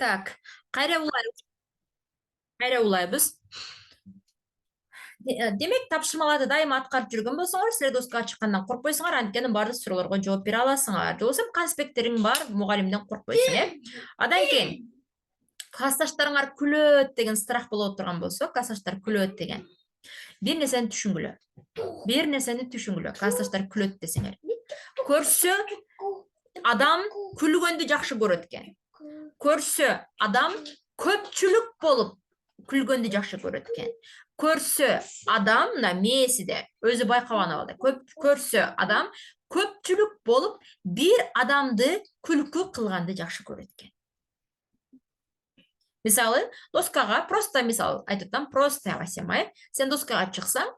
Так, кайра улайбыз. Демек, тапшырмаларды дайыма аткарып жүргөн болсоңор, силер доска чыккандан коркпойсуңар, анткени баардык суроолорго жооп бере аласыңар. Же болбосо конспекттериң бар, мугалимден коркпойсуң, Адан кийин классташтарыңар күлөт деген страх болуп турган болсо, классташтар күлөт деген. Бир нерсени түшүнгүлө. Классташтар күлөт десеңер. Көрсө, адам күлгөндү жакшы көрөт экен. Көрсө, адам көпчүлүк болуп күлгөндү жакшы көрөт экен. Көрсө, адам, мына мээси де өзү байкабан абалда. Көрсө, адам көпчүлүк болуп бир адамды күлкү кылганды жакшы көрөт экен. Мисалы, доскага просто мисал айтып атам, просто Асемай, сен доскага чыксаң,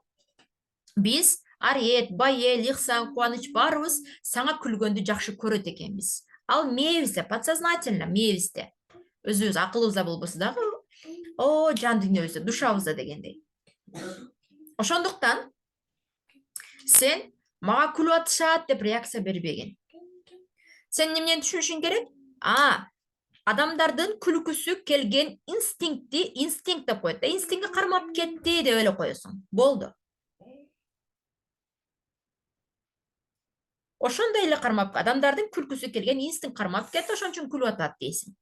биз Арет, Байел, Ихсан, Кубаныч баарыбыз саңа күлгөндү жакшы көрөт экенбиз. Ал мээбизде, подсознательно мээбизде. Өзүбүз акылыбызда болбосо дагы, жан дүйнөбүздө, душабызда дегендей. Ошондуктан сен мага күлүп атышат деп реакция бербегин. Сен эмнени түшүнүшүң керек? Адамдардын күлкүсү келген инстинкт деп коет. Инстинктти кармап кетти деп эле коесуң. Болду. Ошондой эле кармап, адамдардын күлкүсү келген инстинкт кармап кетти, ошон үчүн күлүп атат дейсиң.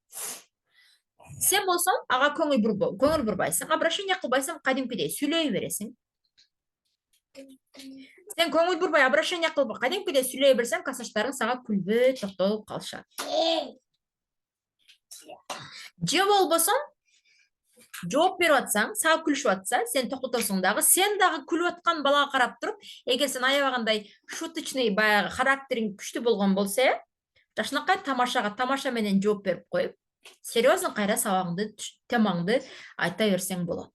Сен болсоң, ага көңүл бурбайсың, обращение кылбайсың, кадимкидей сүйлөй бересиң. Сен көңүл бурбай, обращение кылып, кадимкидей сүйлөй берсең, классташтарың сага күлбөй токтолуп калышат. Же болбосо, жооп берип атсаң, сага күлүшүп атса, сен токтотосуң дагы, сен дагы күлүп аткан балага карап туруп, эгер сен аябагандай шуточный баягы характериң күчтүү болгон болсо, жакшынакай тамаша менен жооп берип коюп, серьезно кайра сабагыңды, темаңды айта берсең болот.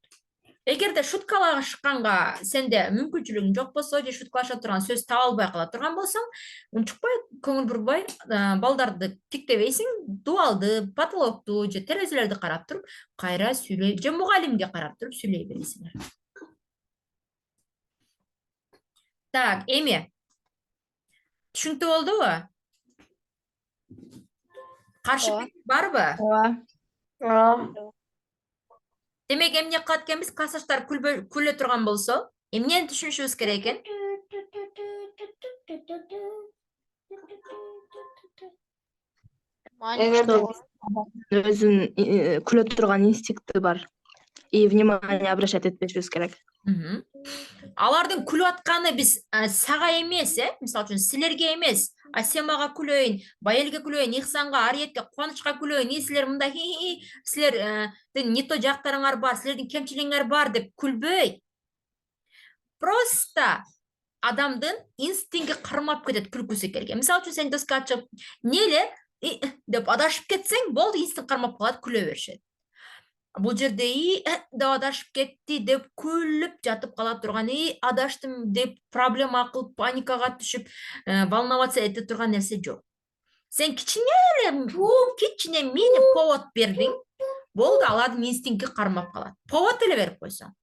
Эгерде шуткалашканга сенде мүмкүнчүлүгүң жок болсо, же шуткалаша турган сөз таба албай кала турган болсоң, унчукпай, көңүл бурбай, балдарды тиктебейсиң, дубалды, потолокту же терезелерди карап туруп, кайра сүйлөй, же мугалимге карап туруп сүйлөй бересиңер. Так, эми түшүнүктүү болдубу? Каршы барбы? Ооба. Демек, эмне кылат экенбиз? Классташтар күлө турган болсо, эмнени түшүнүшүбүз керек экен? Өзүнүн күлө турган инстинкти бар. И внимание обращать этпешибиз керек. Алардын күлүп атканы биз сага эмес, мисалы үчүн силерге эмес, Асемага күлөйүн, Байелге күлөйүн, Ихсанга, Ариетке, Кубанычка күлөйүн, силер мындай силердин не то жактарыңар бар, силердин кемчилигиңер бар деп күлбөй. Просто адамдын инстинкти кармап кетет күлкүсү келген. Мисалы үчүн сен доска ачып, неле деп адашып кетсең, болду, инстинкт кармап калат, күлө беришет. Бул жерде деп адашып кетти деп күлүп жатып кала турган, адаштым деп проблема кылып, паникага түшүп, волноваться эте турган нерсе жок. Сен кичине мини повод бердиң, болду, алардын инстинкти кармап калат. Повод эле берип койсоң.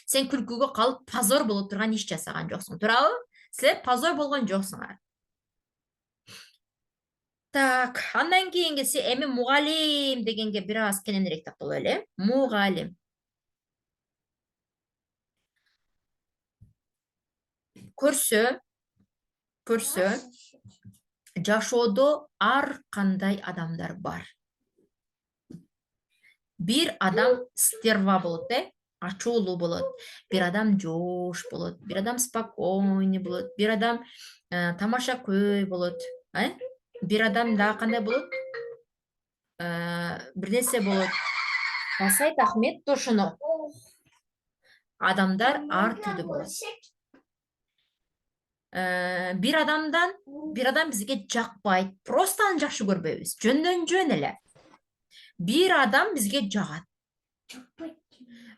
Сен күлкүгө калып, позор боло турган иш жасаган жоксуң, туурабы? Силер позор болгон жоксуңар. Так, андан кийингиси эми мугалим дегенге бир аз кененирээк токтоло эле. Мугалим. Көрсө, жашоодо ар кандай адамдар бар. Бир адам стерва болот, ачуулуу болот, бир адам жоош болот, бир адам спокойный болот, бир адам тамашакөй болот, бир адам дагы кандай болот? Бир нерсе болот. Сайт Ахмет ошону. Адамдар ар түрдүү болот. Бир адам бизге жакпайт, просто аны жакшы көрбөйбүз. Жөндөн жөн эле. Бир адам бизге жагат.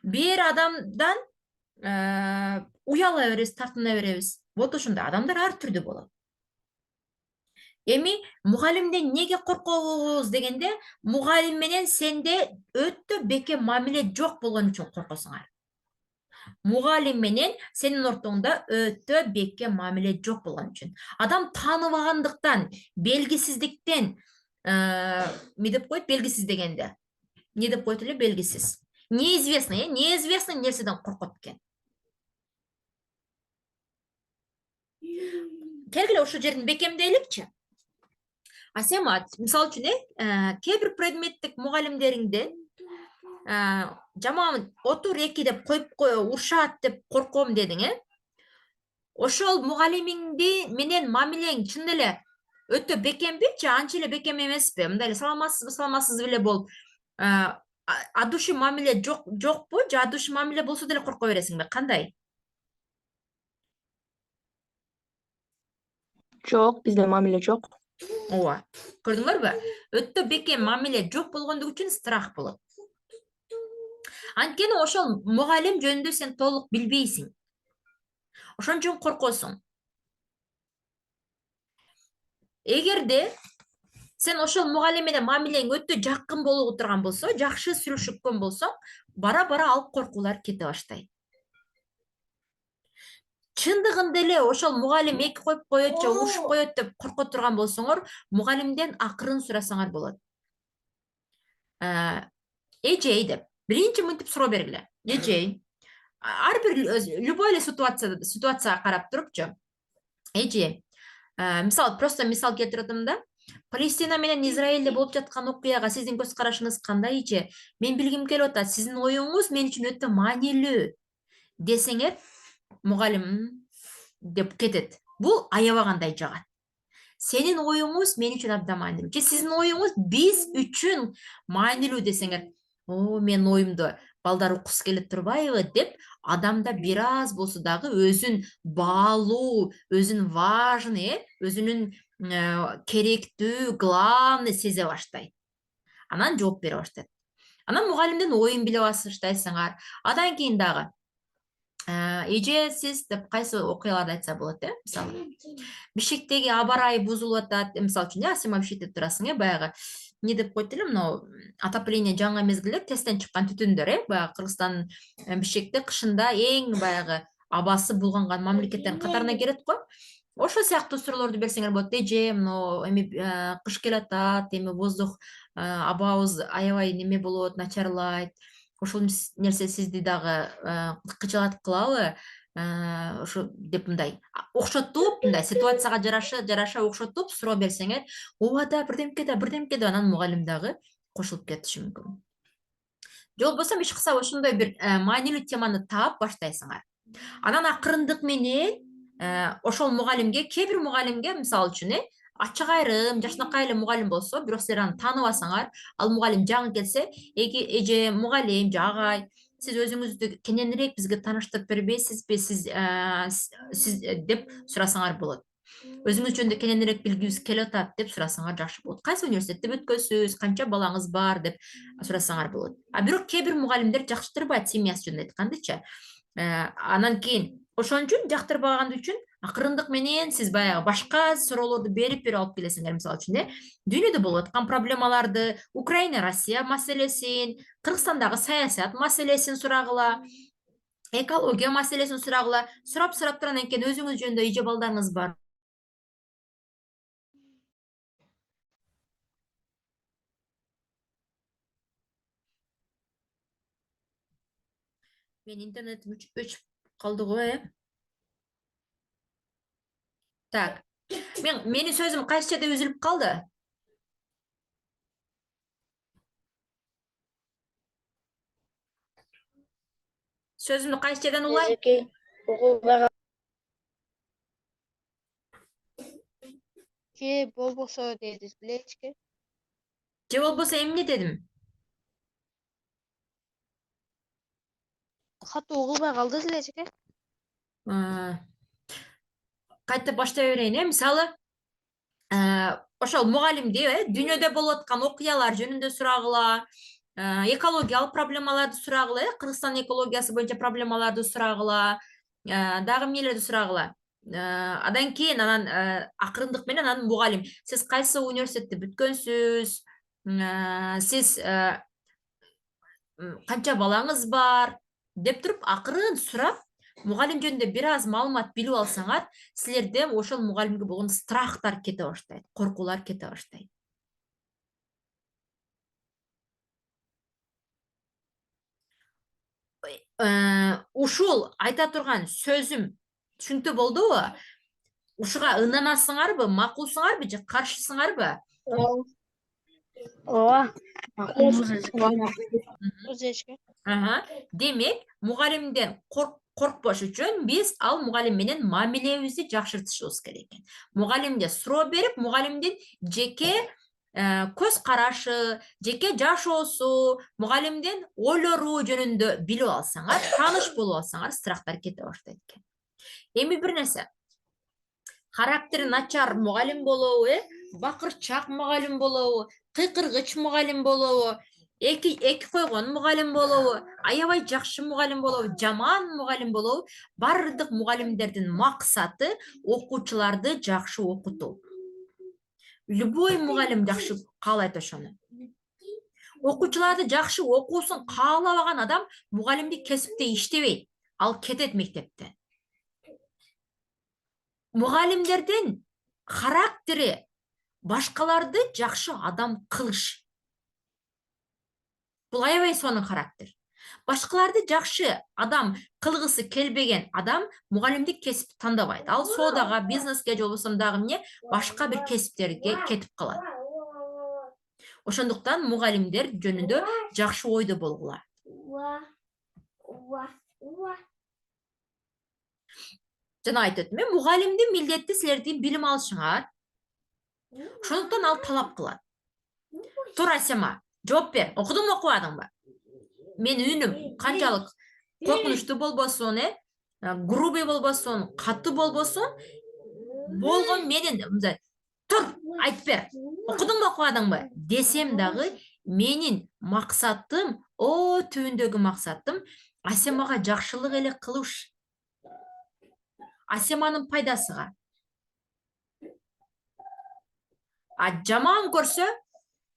Бир адамдан уяла беребиз, тартына беребиз. Вот ошондой адамдар ар түрдүү болот. Эми мугалимден неге коркобуз дегенде, мугалим менен сенде өтө бекем мамиле жок болгон үчүн коркосуңар. Мугалим менен сенин ортоңда өтө бекем мамиле жок болгон үчүн. Адам тааныбагандыктан, белгисиздиктен не деп коет, белгисиз дегенде. Не деп коет эле, белгисиз. Неизвестный, неизвестный нерседен коркот экен. Келгиле ошол жерин бекемдейликчи. Асемат, мисалы үчүн кээ бир предметтик мугалимдериңди жаман отур эки деп коюп урушат деп корком дедиң, ошол мугалимиңди менен мамилең чын эле өтө бекемби же анча эле бекем эмеспи? Мындай эле саламатсызбы эле болуп, от души мамиле жокпу же от души мамиле болсо деле корко бересиңби? Кандай? Жок, бизде мамиле жок. Ооба. Көрдүңөрбү? Өтө бекем мамиле жок болгондугу үчүн страх болот. Анткени ошол мугалим жөнүндө сен толук билбейсиң. Ошон үчүн коркосуң. Эгерде сен ошол мугалим менен мамилең өтө жакын болуп турган болсо, жакшы сүйлөшүккөн болсоң, бара-бара ал коркуулар кете баштайт. Чындыгында эле ошол мугалим эки коюп коет же урушуп коет деп корко турган болсоңор, мугалимден акырын сурасаңар болот. Эжей деп, биринчи мынтип суроо бергиле. Эжей, ар бир любой эле ситуацияга карап турупчу. Эже, мисалы, просто мисал келтирип атам да. Палестина менен Израилде болуп жаткан окуяга сиздин көз карашыңыз кандай, эже? Мен билгим келип атат, сиздин оюңуз мен үчүн өтө маанилүү десеңер, мугалим деп кетет. Бул аябагандай жагат. Сенин оюңуз мен үчүн абдан маанилүү. Же сиздин оюңуз биз үчүн маанилүү десеңер, мен оюмду балдар уккусу келип турбайбы деп, адамда бир аз болсо дагы өзүн баалуу, өзүн важный, өзүнүн керектүү, главный сезе баштайт. Анан жооп бере баштайт. Анан мугалимдин оюн биле баштайсыңар. Андан кийин дагы эже сиз деп кайсы окуяларды айтса болот, мисалы. Бишкектеги аба ырайы бузулуп атат, мисалы үчүн, Асема Бишкекте турасың, баягы не деп коет эле, мына отопление жаңы мезгилде тесттен чыккан түтүндөр, баягы Кыргызстан Бишкекте кышында эң баягы абасы булганган мамлекеттердин катарына кирет го. Ошол сыяктуу суроолорду берсеңер болот. Эже, эми кыш келатат, эми воздух абабыз аябай неме болот, начарлайт. Ошол нерсе сизди дагы кыжалат кылабы? Ошо деп мындай окшотуп, мындай ситуацияга жараша окшотуп суроо берсеңер, ооба да, бирдемке да, анан мугалим дагы кошулуп кетиши мүмкүн. Же болбосо эч кылса ошондой бир маанилүү теманы таап баштайсыңар. Анан акырындык менен ошол мугалимге, кээ бир мугалимге, мисалы үчүн, ачык айрым жашынакай эле мугалим болсо, бирок силер аны тааныбасаңар, ал мугалим жаңы келсе, эже мугалим же агай, сиз өзүңүздү кененирээк бизге тааныштырып бербейсизби, сиз деп сурасаңар болот. Өзүңүз жөнүндө кененирээк билгибиз келип атат деп сурасаңар жакшы болот. Кайсы университетте бүткөнсүз, канча балаңыз бар деп сурасаңар болот. Бирок кээ бир мугалимдер жактырбайт, семьясы жөнүндө айткандычы. Анан кийин ошон үчүн жактырбаган үчүн акырындык менен сиз баягы башка суроолорду берип алып келесиңер, мисалы үчүн, дүйнөдө болуп аткан проблемаларды, Украина, Россия маселесин, Кыргызстандагы саясат маселесин сурагыла, экология маселесин сурагыла. Сурап турандан кийин өзүңүз жөнүндө эже балдарыңыз бар. Мен интернетим өчүп калды го, Так. Менин сөзүм кайсы жерде үзүлүп калды? Сөзүмдү кайсы жерден улайм? Же болбосо дедиз билечки. Же болбосо эмне дедим? Катуу угулбай калдыңыз элечки. Кайта баштай берейин, мисалы, ошол мугалимди дүйнөдө болуп аткан окуялар жөнүндө сурагыла, экологиялык проблемаларды сурагыла, Кыргызстан экологиясы боюнча проблемаларды сурагыла, дагы эмнелерди сурагыла. Андан кийин анан акырындык менен анан мугалим, сиз кайсы университетти бүткөнсүз, сиз канча балаңыз бар деп туруп акырын сурап, мугалим жөнүндө бир аз маалымат билип алсаңар, силерде ошол мугалимге болгон страхтар кете баштайт, коркуулар кете баштайт. ушул айта турган сөзүм түшүнүктүү болдубу? Ушуга ынанасыңарбы, макулсуңарбы же каршысыңарбы? Ооба. Макулбуз эжеке. Өз эчке. Демек, мугалимден коркпош үчүн биз ал мугалим менен мамилебизди жакшыртышыбыз керек экен. Мугалимге суроо берип, мугалимдин жеке көз карашы, жеке жашоосу, мугалимдин ойлору жөнүндө билип алсаңар, тааныш болуп алсаңар, страхтар кете баштайт экен. Эми бир нерсе. Характери начар мугалим болобу, бакырчак мугалим болобу, кыйкыргыч мугалим болобу, эки койгон мугалим болобу, аябай жакшы мугалим болобу, жаман мугалим болобу, бардык мугалимдердин максаты окуучуларды жакшы окутуу. Любой мугалим жакшы каалайт ошону. Окуучуларды жакшы окуусун каалабаган адам мугалимдик кесипте иштебейт. Ал кетет мектептен. Мугалимдердин характери башкаларды жакшы адам кылыш. Бул аябай сонун характер. Башкаларды жакшы адам кылгысы келбеген адам мугалимдик кесипти тандабайт. Ал соодага, бизнеске же болбосо дагы эмне башка бир кесиптерге кетип калат. Ошондуктан мугалимдер жөнүндө жакшы ойдо болгула. Жана айтат, мен мугалимдин милдети силердин билим алышыңар. Ошондуктан ал талап кылат. Тура Асема, жооп бер. Окудуңбу, окубадыңбы? Мен үнүм канчалык коркунучтуу болбосун, грубый болбосун, катуу болбосун, болгон менин тур, айтып бер. Окудуңбу, окубадыңбы? Десем дагы менин максатым, түбүндөгү максатым Асемага жакшылык эле кылыш. Асеманын пайдасыга. Жаман көрсө,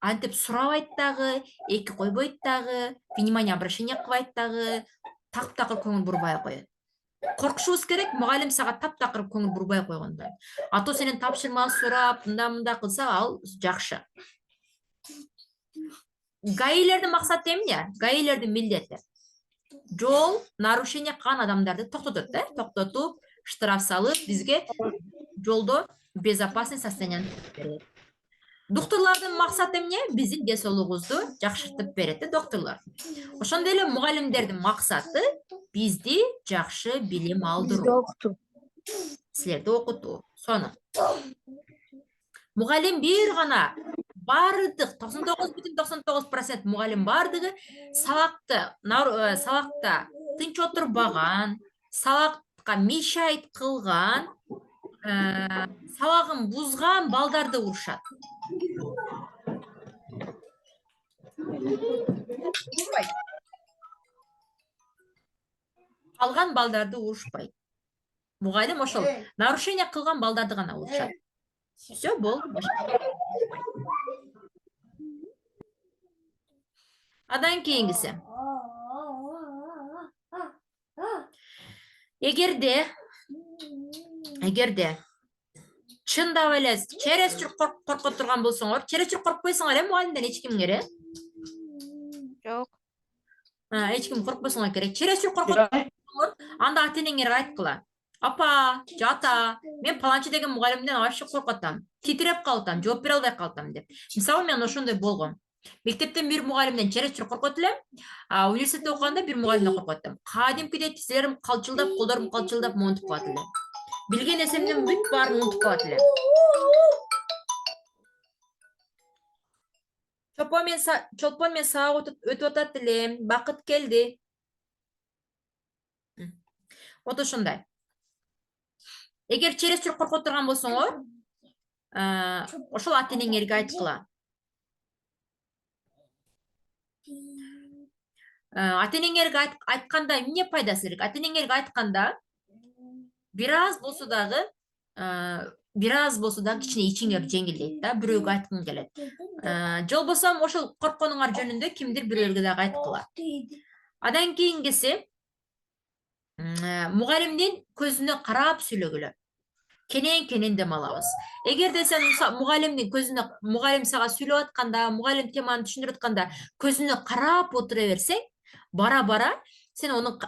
антип сурабайт дагы, эки койбойт дагы, внимание обращение кылбайт дагы, таптакыр көңүл бурбай коет. Коркушубуз керек, мугалим сага таптакыр көңүл бурбай койгондой. Ато сенен тапшырма сурап, мында кылса, ал жакшы. ГАИлердин максаты эмне? ГАИлердин милдети жол нарушение кылган адамдарды токтотот, токтотуп, штраф салып, бизге жолдо безопасный состояние берет. Докторлордун максаты эмне? Биздин ден соолугубузду жакшыртып берет, докторлор. Ошондой эле мугалимдердин максаты бизди жакшы билим алдыруу. Силерди окутуу. Сону. Мугалим бир гана бардык 99,99% мугалим бардыгы сабакта тынч отурбаган, сабакка мешайт кылган, сабагын бузган балдарды урушат. Калган балдарды урушпайт. Мугалим ошол нарушение кылган балдарды гана урушат. Все болду. Адан кийингиси. Эгерде чындап эле чересчур коркуп турган болсоңор, чересчур коркпойсуңар, мугалимден эч кимге? Жок. Эч ким коркпосуңар керек. Чересчур коркуп турсаңар, анда ата-энеңерге айткыла. Апа, жата, мен паланчы деген мугалимден вообще коркотам. Титиреп калатам, жооп бере албай калатам деп. Мисалы мен ошондой болгом. Мектептен бир мугалимден чересчур коркот элем, университетте окуганда бир мугалимден коркотум. Кадимкидей тизлерим калчылдап, колдорум калчылдап монтуп калат эле. Билген нерсемдин бүт баарын унутуп калат эле. Чолпон мен сабак өтүп атат элем, бакыт келди. Вот ошондой. Эгер чересчур коркуп турган болсоңор, ошол ата-энеңерге айткыла. Ата-энеңерге айтканда эмне пайдасы керек? Ата-энеңерге айтканда бир аз болсо дагы кичине ичиңер жеңилдейт да, бирөөгө айткың келет. Же болбосо ошол коркконуңар жөнүндө кимдир бирөөлгө дагы айткыла. Адан кийингиси мугалимдин көзүнө карап сүйлөгүлө. Кенен дем алабыз. Эгерде сен мугалимдин көзүнө, мугалим сага сүйлөп атканда, мугалим теманы түшүндүрүп атканда көзүнө карап отура берсең, бара-бара Sen onu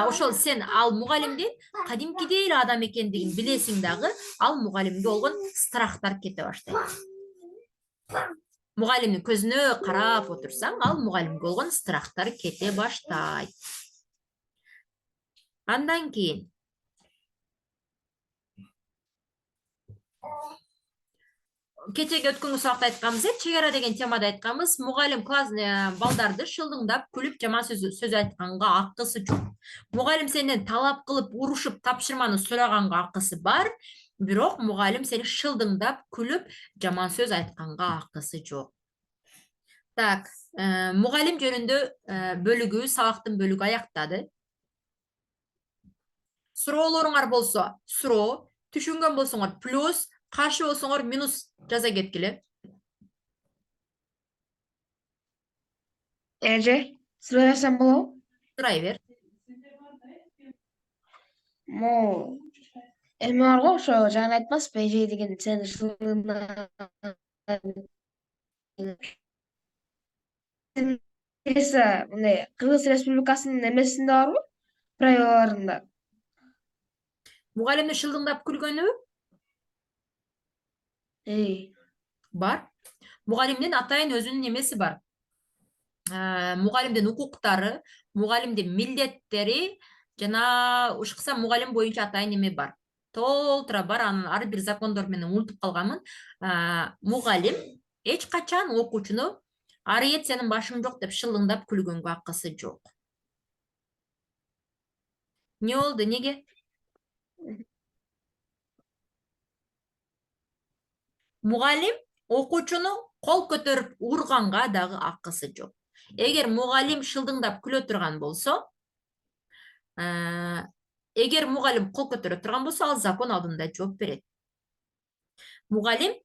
ошол сен ал мугалимдин кадимкидей эле адам экендигин билесиң дагы, ал мугалимге болгон страхтар кете баштайт. Мугалимдин көзүнө карап отурсаң, ал мугалимге болгон страхтар кете баштайт. Андан кийин кечеги өткөнгү сабакта айтканбыз, чек ара деген темада айтканбыз, мугалим класс балдарды шылдыңдап, күлүп, жаман сөз айтканга акысы жок. Мугалим сенден талап кылып, урушуп, тапшырманы сураганга акысы бар, бирок мугалим сени шылдыңдап, күлүп, жаман сөз айтканга акысы жок. Так, мугалим жөнүндө бөлүгү, сабактын бөлүгү аяктады. Суроолоруңар болсо, суроо, түшүнгөн болсоңор плюс, каршы болсоңор минус жаза кеткиле. Эже, сурай берсем болобу? Сурай бер. Могу эми бар го, ошо жана айтпаспы, эже деген сени шылдыңдап мындай Кыргыз Республикасынын эмесинде барбы? Правилаларында. Мугалимди шылдыңдап күлгөнү бар. Мугалимдин атайын өзүнүн эмеси бар. Мугалимдин укуктары, мугалимдин милдеттери жана ушкса мугалим боюнча атайын эме бар. Толтура бар, анын ар бир закондор менен унутуп калганмын. Мугалим эч качан окуучуну арыет сенин башың жок деп шылдыңдап күлгөнгө акысы жок. Не болду, неге? Мугалим окуучуну кол көтөрүп урганга дагы акысы жок. Эгер мугалим шылдыңдап күлө турган болсо, эгер мугалим кол көтөрө турган болсо, ал закон алдында жооп берет. Мугалим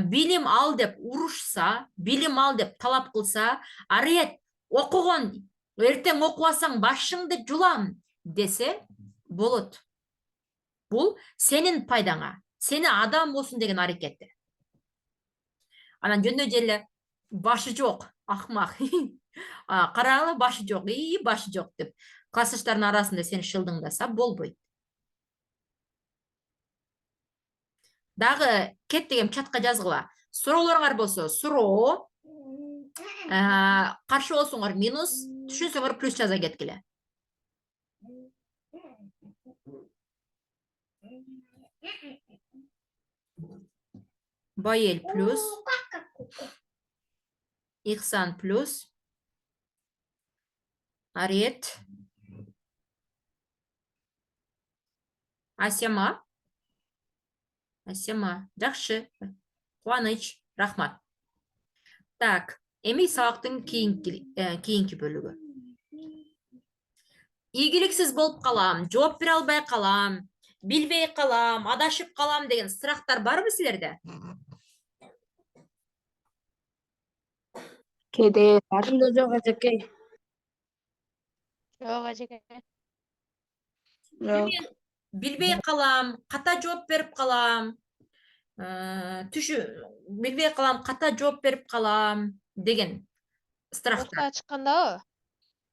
билим ал деп урушса, билим ал деп талап кылса, арыет окугон, эртең окубасаң башыңды жулам десе болот. Бул сенин пайдаңа, сени адам болсун деген аракети. Анан жөндөй эле башы жок, акмак. Карагыла башы жок, башы жок деп классташтардын арасында сени шылдыңдаса болбойт. Дагы кет деген чатка жазгыла. Суроолоруңар болсо, суроо, каршы болсоңор минус, түшүнсөңөр плюс жаза кеткиле. Байел плюс, Ихсан плюс, Арет, Асема, жакшы, Кубаныч, рахмат. Так, эми сабактын кийинки бөлүгү. Ийгиликсиз болуп калам, жооп бере албай калам, билбей калам, адашып калам деген страхтар барбы силерде? Кээде бар. Жок эжеке. Жок эжеке. Жок. Билбей калам, ката жооп берип калам, билбей калам, ката жооп берип калам деген страхтар. Доска чыккандабы?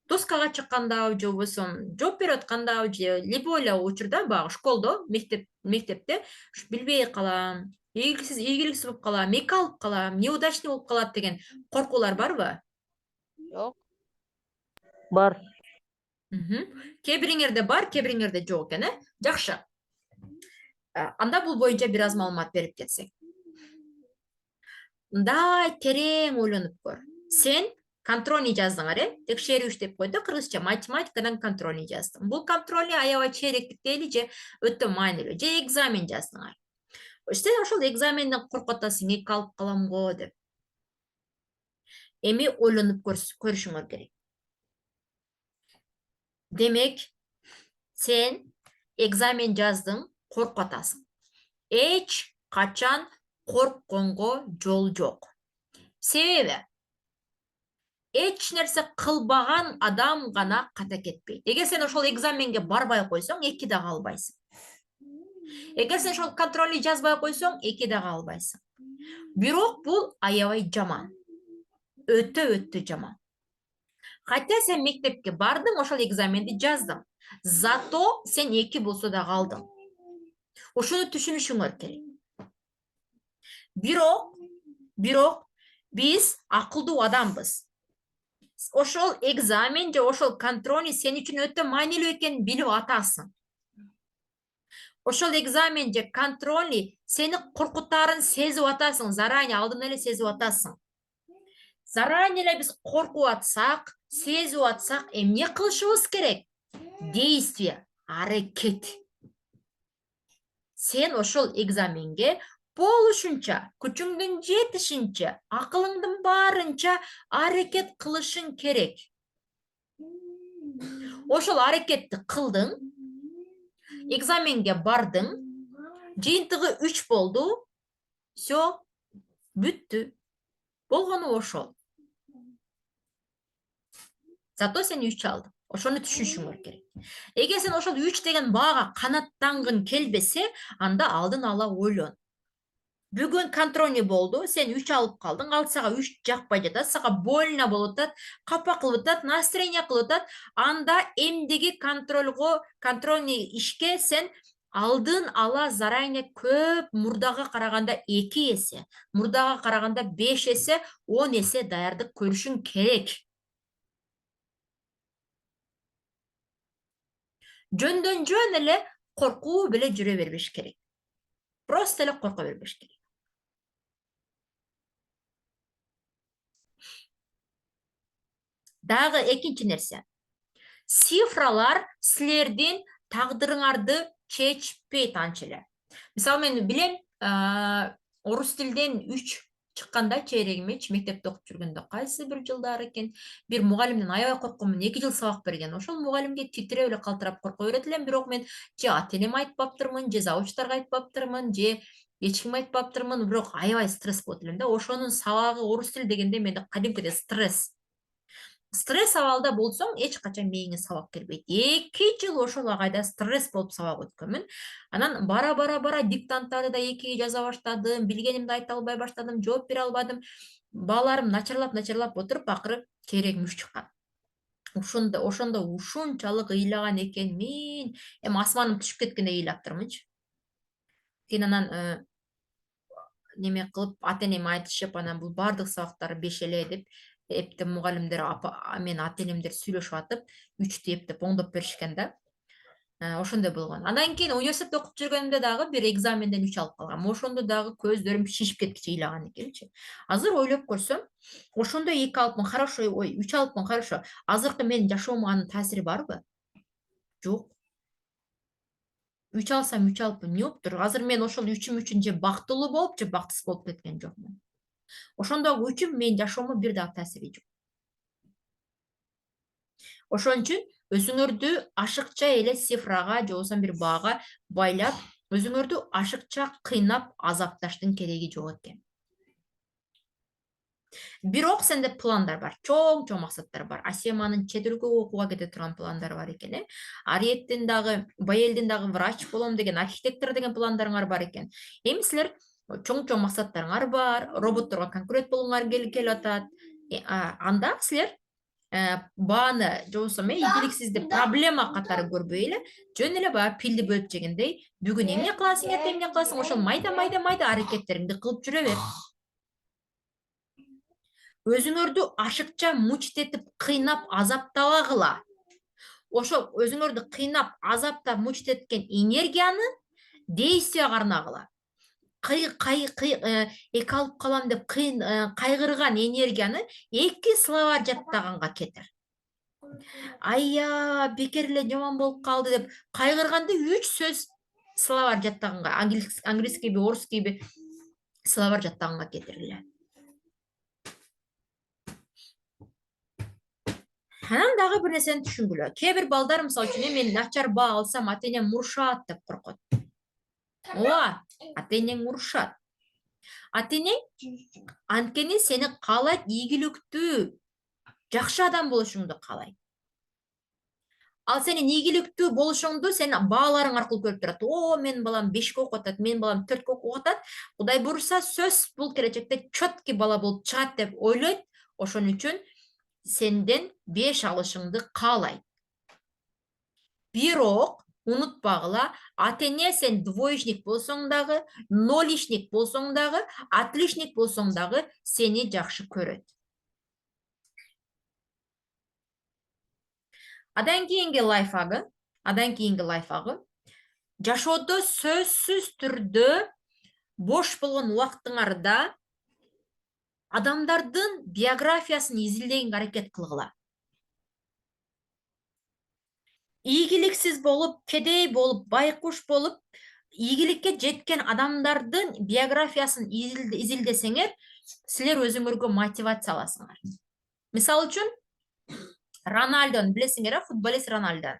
Доскага чыкканда же болбосо жооп берип атканда же любой эле учурда баягы школдо, мектепте билбей калам, ийгиликсиз болуп калам, эки алып калам, неудачный болуп калат деген коркуулар барбы? Жок. Бар. Кээ бириңерде бар, кээ бириңерде жок экен, Жакшы. Анда бул боюнча бир аз маалымат берип кетсек. Мындай терең ойлонуп көр. Сен контрольный жаздыңар, текшерүүч деп койду, кыргызча математикадан контрольный жаздың. Бул контрольный аябай черектик дейли же өтө маанилүү, же экзамен жаздыңар. Сен ошол экзаменден коркуп атасың, эки алып калам го деп. Эми ойлонуп көрүшүңөр керек. Демек, сен экзамен жаздың, коркуп атасың. Эч качан коркконго жол жок. Себеби эч нерсе кылбаган адам гана ката кетпейт. Эгер сен ошол экзаменге барбай койсоң, эки дагы албайсың. Эгер сен ошол контрольный жазбай койсоң, эки дагы албайсың. Бирок бул аябай жаман. Өтө жаман. Хотя сен мектепке бардың, ошол экзаменди жаздың. Зато сен 2 болсо да калдың. Ошону түшүнүшүңөр керек. Бирок биз акылдуу адамбыз. Ошол экзамен же ошол контрольный сен үчүн өтө маанилүү экенин билип атасың. Ошол экзамен же контрольный сени коркутаарын сезип атасың, заранее алдын эле сезип атасың. Заранее эле биз коркуп атсак, сезип атсак, эмне кылышыбыз керек? Действие, аракет. Сен ошол экзаменге болушунча, күчүңдүн жетишинче, акылыңдын барынча аракет кылышың керек. Ошол аракетти кылдың, экзаменге бардың, жыйынтыгы 3 болду, всё, бүттү. Болгону ошол. Зато сен 3 алдың. Ошону түшүнүшүңөр керек. Эгер сен ошол 3 деген баага канаттангын келбесе, анда алдын ала ойлон. Бүгүн контрольный болду, сен 3 алып калдың, ал сага 3 жакпай жатат, сага больно болуп атат, капа кылып атат, настроение кылып атат, анда эмдиги контрольный ишке сен алдын ала заранее көп мурдага караганда 2 эсе, мурдага караганда 5 эсе, 10 эсе даярдык көрүшүң керек. Жөндөн жөн эле коркуу беле жүрө бербеш керек. Просто эле корко бербеш керек. Дагы экинчи нерсе. Цифралар силердин тагдырыңарды чечпейт анча эле. Мисалы мен билем, орус тилден 3 чыкканда чейрегимечи мектепте окуп жүргөндө кайсы бир жылдары экен, бир мугалимден аябай коркконмун, 2 жыл сабак берген. Ошол мугалимге титиреп эле калтырап корко берет элем, бирок мен же ата-энеме айтпаптырмын, же завучтарга айтпаптырмын, же эч кимге айтпаптырмын, бирок аябай стресс болот элем да. Ошонун сабагы орус тили дегенде менде кадимкидей стресс. Стресс абалда болсоң, эч качан мээңе сабак келбейт. 2 жыл ошол агайда стресс болуп сабак өткөнмүн. Анан бара диктанттарды да 2 жаза баштадым, билгенимди айта албай баштадым, жооп бере албадым. Бааларым начарлап отуруп, акыры чейрегим 3 чыккан. Ошондо ушунчалык ыйлаган экен, мен эми асманым түшүп кеткендей ыйлаптырмынчы. Кийин анан неме кылып, ата-энеме айтышып, анан бул бардык сабактар 5 эле деп, эптеп мугалимдер мен ата-энемдер сүйлөшүп атып, 3 эптеп оңдоп беришкен да. Ошондой болгон. Андан кийин университетте окуп жүргөндө дагы бир экзаменден 3 алып калгам. Ошондо дагы көздөрүм шишип кеткиче ыйлаган экенчи. Азыр ойлоп көрсөм, ошондо 2 алыпмын, хорошо, 3 алыпмын, хорошо. Азыркы менин жашоомо анын таасири барбы? Жок. 3 алсам 3 алыпмын, эмне болуптур? Азыр мен ошол 3-üm үчүн же бактылуу болуп, же бактысыз болуп кеткен жокмун. Ошондогу 3-üm менин жашоомо бир дагы таасири жок. Ошон үчүн өзүңөрдү ашыкча эле цифрага же болбосо бир баага байлап, өзүңөрдү ашыкча кыйнап азапташтын кереги жок экен. Бирок сенде пландар бар, чоң максаттар бар. Асеманын чет өлкөгө окууга кете турган пландары бар экен. Ариеттин дагы, Байелдин дагы врач болом деген, архитектор деген пландарыңар бар экен. Эми силер чоң максаттарыңар бар, роботторго конкурент болгоңар келип атат. Анда силер бааны же болбосо ийгиликсизди проблема катары көрбөй эле, жөн эле баягы пилди бөлүп жегендей, бүгүн эмне кыласың, эртең эмне кыласың, ошол майда аракеттериңди кылып жүрө бер. Өзүңөрдү ашыкча мучтетип, кыйнап, азаптабагыла. Ошол өзүңөрдү кыйнап, азаптап, мучтеткен энергияны действияга арнагыла. Эки алып калам деп кайгырган энергияны 2 словарь жаттаганга кетир. Айя, бекер эле жаман болуп калды деп кайгырганды 3 сөз словарь жаттаганга, английскийби, орускийби словарь жаттаганга кетириле. Анан дагы бир нерсени түшүнгүлө. Кээ бир балдар мисалы үчүн мен начар баа алсам ата-энем урушат деп коркот. Ооба, ата-энең урушат. Ата-энең анткени сени каалайт, ийгиликтүү, жакшы адам болушуңду каалайт. Ал сенин ийгиликтүү болушуңду сен бааларың аркылуу көрүп турат. О, менин балам 5-ке окуп атат, менин балам 4-ке окуп атат. Кудай буйруса, сөз бул келечекте чөткү бала болуп чыгат деп ойлойт. Ошон үчүн senden 5 alışыңды қалайды. Бирок унутпагыла, ата-эне сен двоечник болсоң дагы, ноличник болсоң дагы, отличник болсоң дагы сени жакшы көрөт. Адан кийинки лайфагы, жашоодо сөзсүз түрдө бош болгон убактыңарда адамдардын биографиясын изилдегенге аракет кылгыла. Ийгиликсиз болуп, кедей болуп, байкуш болуп, ийгиликке жеткен адамдардын биографиясын изилдесеңер, силер өзүңөргө мотивация аласыңар. Мисалы үчүн, Рональдоны билесиңер, футболист Рональдо.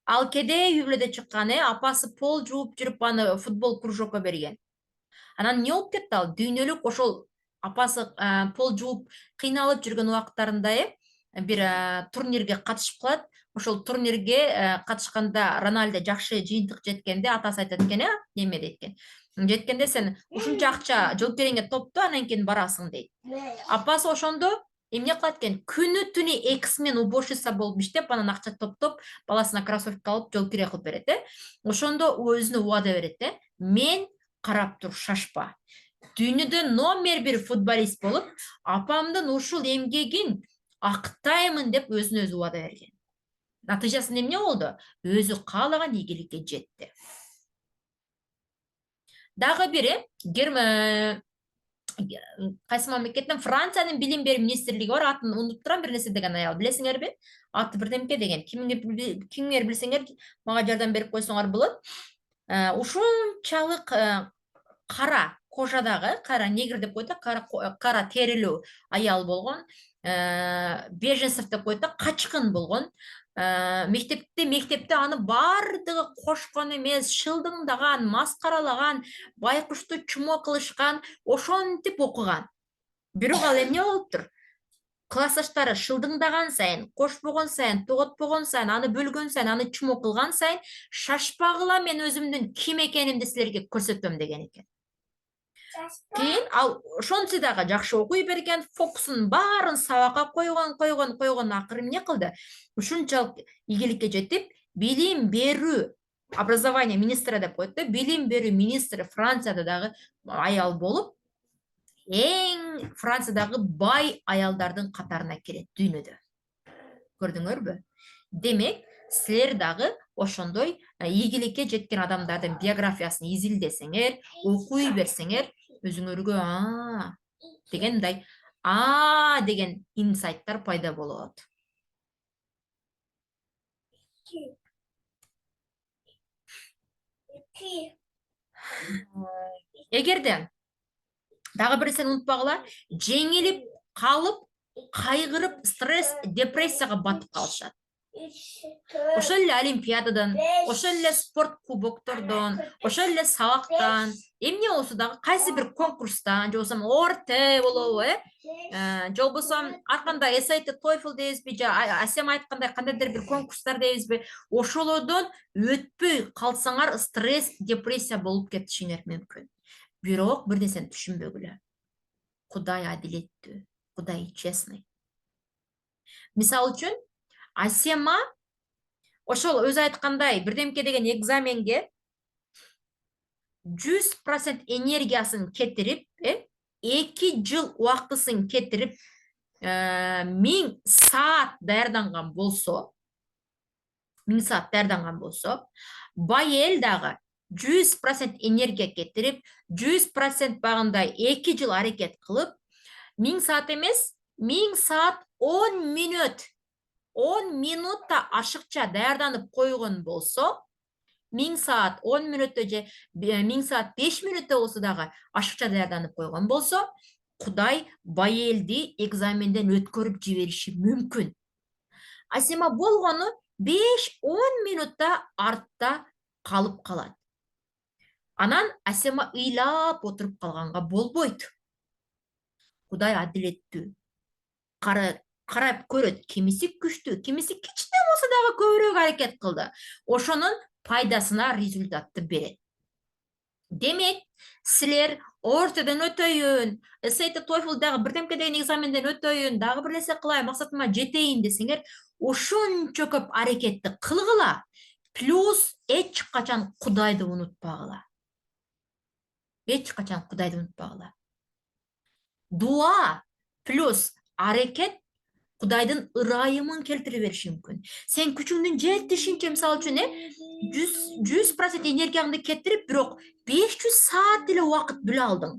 Ал кедей үй бүлөдө чыккан, апасы пол жууп жүрүп аны футбол кружокко берген. Анан не болуп кетти ал? Дүйнөлүк ошол апасы пол жууп кыйналып жүргөн убактарында бир турнирге катышып калат. Ошол турнирге катышканда Рональдо жакшы жыйынтык жеткенде атасы айтат экен, неме дейт экен. Жеткенде сен ушунча акча жоопкериңе топту, анан кийин барасың дейт. Апасы ошондо эмне кылат экен? Күнү түнү эксмен уборщица болуп иштеп, анан акча топтоп, баласына кроссовка алып жоопкерия кылып берет, Ошондо өзүнө убада берет, мен карап тур, шашпа. Дүйнөдө номер 1 футболист болуп, апамдын ушул эмгегин актаймын деп өзүнө өзү убада берген. Натыйжасында эмне болду? Өзү каалаган ийгиликке жетти. Дагы бири, кайсы мамлекеттен, Франциянын билим берүү министрлиги бар, атын унутуп турам, бир нерсе деген аял, билесиңерби? Аты бирдемке деген. Кимиңер билсеңер, мага жардам берип койсоңор болот. Ушунчалык кара кожадагы, кара негр деп койду, кара терилүү аял болгон, беженцев деп койду, качкын болгон. Мектепте аны бардыгы кошкон эмес, шылдыңдаган, маскаралаган, байкушту чумо кылышкан, ошентип окуган. Бирок ал эмне болуптур? Классташтары шылдыңдаган сайын, кошпогон сайын, тоготпогон сайын, аны бөлгөн сайын, аны чумо кылган сайын, шашпагыла, мен өзүмдүн ким экенимди силерге көрсөтөм деген экен. Кийин ал ошончо дагы жакшы окуй берген, фокусун баарын сабакка койгон, акыры эмне кылды? Ушунчалык ийгиликке жетип, билим берүү образование министри деп коет, билим берүү министри Францияда дагы аял болуп, эң Франциядагы бай аялдардын катарына кирет дүйнөдө. Көрдүңөрбү? Демек, силер дагы ошондой ийгиликке жеткен адамдардын биографиясын изилдесеңер, окуй берсеңер, өзүңөргө дегендай деген инсайттар пайда болот. Эгерде дагы бир нерсени унутпагыла, жеңилип калып, кайгырып, стресс, депрессияга батып калышат. Ошол эле олимпиададан, ошол эле спорт кубоктордон, ошол эле сабактан, эмне болсо дагы кайсы бир конкурстан, же болбосо ОРТ болобу, же болбосо ар кандай SAT, TOEFL дейбизби, же Асем айткандай кандайдыр бир конкурстар дейбизби, ошолордон өтпөй калсаңар стресс, депрессия болуп кетишиңер мүмкүн. Бирок бир нерсени түшүнбөгүлө. Кудай адилеттүү, Кудай честный. Мисалы үчүн, Асема ошол өзү айткандай бирдемке деген экзаменге 100% энергиясын кетирип, 2 жыл убактысын кетирип, 1000 саат даярданган болсо, бай эл дагы 100% энергия кетирип, 100% багындай 2 жыл аракет кылып, 1000 саат эмес, 1000 саат 10 мүнөт, 10 минутта ашыкча даярданып койгон болсо, 1000 саат 10 мүнөттө же 1000 саат 5 мүнөттө болсо дагы ашыкча даярданып койгон болсо, Кудай бай элди экзаменден өткөрүп жибериши мүмкүн. Асема болгону 5-10 мүнөттө артта калып калат. Анан Асема ыйлап отуруп калганга болбойт. Кудай адилеттүү. Карап көрөт, кимиси күчтүү, кимиси кичине болсо дагы көбүрөөк аракет кылды. Ошонун пайдасына результатты берет. Демек, сілер ортадан өтөйін, SAT TOEFL-дағы бірдемке деген экзаменден өтөйін, дағы бір нәрсе қылайын, мақсатыма жетейін десеңер, ошончо көп аракетті қылғыла, плюс ешқачан Құдайды ұмытпағыла. Ешқачан Құдайды ұмытпағыла. Дуа плюс аракет Құдайдың ырайымын келтіре беріші мүмкін. Сен күчіңдің жетішінше, мысалы үшін, 100% энергияңды кеттіріп, бирок 500 саат деле уақыт бөле алдың.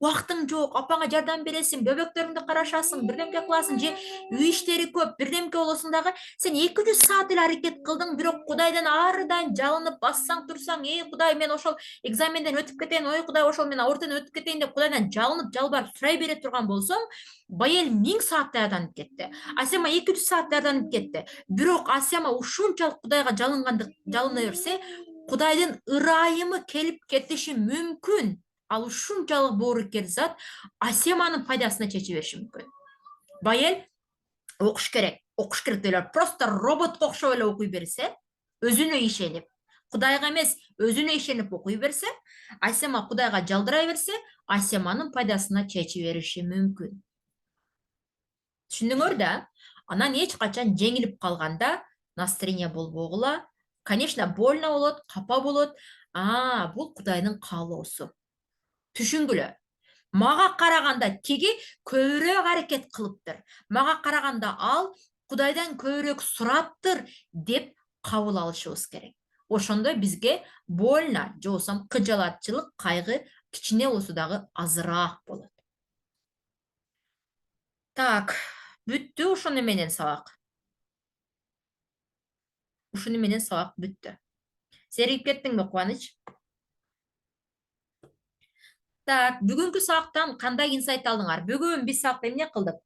Уақытың жоқ, апаңа жардам бересің, бөбектеріңді қарашасың, бірдемке қыласың, же үй іштері көп, бірдемке болосыңдағы, сен 200 саат деле аракет қылдың, бирок Құдайдан арыдан жалынып бассаң тұрсаң, Құдай, мен ошол экзаменден өтіп кетейін, Құдай, ошол мен ортадан өтіп кетейін деп Құдайдан жалынып, жалбарып сұрай бере тұрған болсаң, байел 1000 саат даярданып кетті. Асема 200 саат даярданып кетті. Бирок Асема ушунчалык Кудайга жалына берсе, Кудайдын ырайымы келип кетиши мүмкүн. Ал ушунчалык боорукер зат Асеманын пайдасына чече бериши мүмкүн. Байел окуш керек делер. Просто роботко окшоп эле окуй берсе, өзүнө ишенип, Кудайга эмес, өзүнө ишенип окуй берсе, Асема Кудайга жалдырай берсе, Асеманын пайдасына чече бериши мүмкүн. Түшүндүңөр да? Анан эч качан жеңилип калганда настроение болбогула. Конечно, больно болот, капа болот. Бул Кудайдын каалоосу. Түшүнгүлө. Мага караганда тиги көбүрөөк аракет кылыптыр. Мага караганда ал Кудайдан көбүрөөк сураптыр деп кабыл алышыбыз керек. Ошондо бизге больно, же болбосо кыжалатчылык, кайгы кичине болсо дагы азыраак болот. Так, бүттү ушуну менен сабак. Ушуну менен сабак бүттү. Зеригип кеттиңби, Кубаныч? Так, бүгүнкү сабактан кандай инсайт алдыңар? Бүгүн биз сабакта эмне кылдык?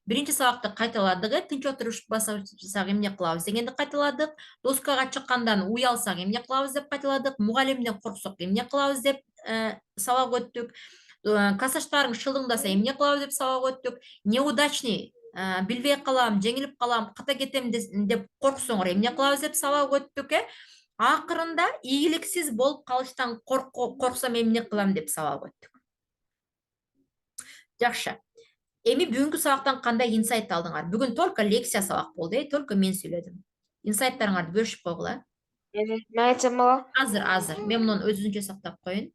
Биринчи сабакты кайталадык, тынч отуруш бассак эмне кылабыз дегенди кайталадык. Доскага чыккандан уялсак эмне кылабыз деп кайталадык. Мугалимден корксок эмне кылабыз деп сабак өттүк. Касаштарың шылыңдаса эмне кылабыз деп сабак өттүк. Неудачный, билбей калам, жеңилип калам, ката кетем деп корксоңор эмне кылабыз деп сабак өттүк. Акырында ийгиликсиз болуп калыштан корксом эмне кылам деп сабак өттүк. Жакшы. Эми бүгүнкү сабактан кандай инсайт алдыңар? Бүгүн только лекция сабак болду, только мен сүйлөдүм. Инсайттарыңарды бөлүшүп койгула. Мен айтсам болобу? Азыр. Мен муну өзүнчө сактап коеюн.